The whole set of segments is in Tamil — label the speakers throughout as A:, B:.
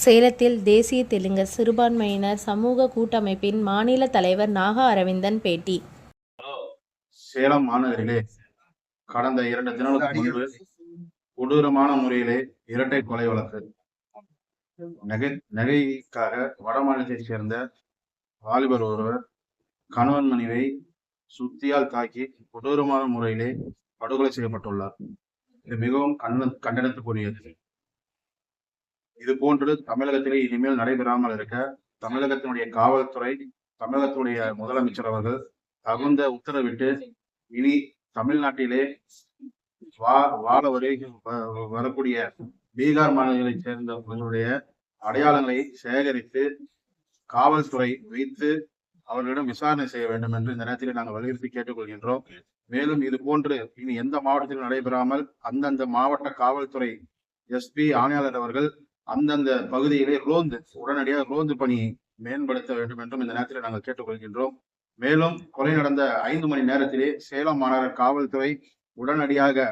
A: சேலத்தில் தேசிய தெலுங்கர் சிறுபான்மையினர் சமூக கூட்டமைப்பின் மாநில தலைவர் நாகா அரவிந்தன் பேட்டி.
B: சேலம் மாநகரிலே கடந்த 2 தினங்களுக்கு முன்பு கொடூரமான முறையிலே இரட்டை கொலை வழக்கு. நகைக்காக வட மாநிலத்தைச் சேர்ந்த வாலிபர் ஒருவர் கணவன் மனைவியை சுத்தியால் தாக்கி கொடூரமான முறையிலே படுகொலை செய்யப்பட்டுள்ளார். இது மிகவும் கண்டனத்துக்குரியது. இது போன்று தமிழகத்திலே இனிமேல் நடைபெறாமல் இருக்க தமிழகத்தினுடைய காவல்துறை, தமிழகத்தினுடைய முதலமைச்சர் அவர்கள் தகுந்த உத்தரவிட்டு இனி தமிழ்நாட்டிலே வாழ வரக்கூடிய பீகார் மாநிலங்களைச் சேர்ந்தவர்களுடைய அடையாளங்களை சேகரித்து காவல்துறை வைத்து அவர்களிடம் விசாரணை செய்ய வேண்டும் என்று இந்த நேரத்தில் நாங்கள் வலியுறுத்தி கேட்டுக்கொள்கின்றோம். மேலும் இது போன்று இனி எந்த மாவட்டத்திலும் நடைபெறாமல் அந்தந்த மாவட்ட காவல்துறை எஸ்பி ஆணையாளர் அவர்கள் அந்தந்த பகுதியிலே உடனடியாக ரோந்து பணி மேம்படுத்த வேண்டும் என்றும் இந்த நேரத்தில் நாங்கள் கேட்டுக்கொள்கின்றோம். மேலும் கொலை நடந்த 5 மணி நேரத்திலே சேலம் மாநகர காவல்துறை உடனடியாக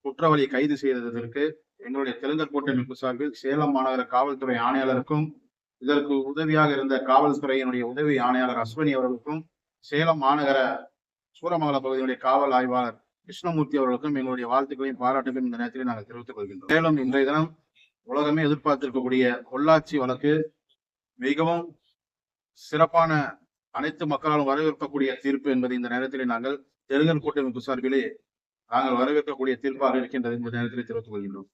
B: குற்றவாளி கைது செய்ததற்கு எங்களுடைய தெலுங்கர் கூட்டமைப்பு சார்பில் சேலம் மாநகர காவல்துறை ஆணையாளருக்கும் இதற்கு உதவியாக இருந்த காவல்துறையினுடைய உதவி ஆணையாளர் அஸ்வினி அவர்களுக்கும் சேலம் மாநகர சூரமங்கலம் பகுதியினுடைய காவல் ஆய்வாளர் கிருஷ்ணமூர்த்தி அவர்களுக்கும் எங்களுடைய வாழ்த்துக்களையும் பாராட்டுகளையும் இந்த நேரத்தில் நாங்கள் தெரிவித்துக் கொள்கின்றோம். மேலும் இன்றைய தினம் உலகமே எதிர்பார்த்திருக்கக்கூடிய பொள்ளாச்சி வழக்கு மிகவும் சிறப்பான அனைத்து மக்களாலும் வரவேற்கக்கூடிய தீர்ப்பு என்பதை இந்த நேரத்தில் நாங்கள் தெலுங்கர் கூட்டமைப்பு சார்பிலே நாங்கள் வரவேற்கக்கூடிய தீர்ப்பாக இருக்கின்றது இந்த நேரத்தில் தெரிவித்துக் கொள்கின்றோம்.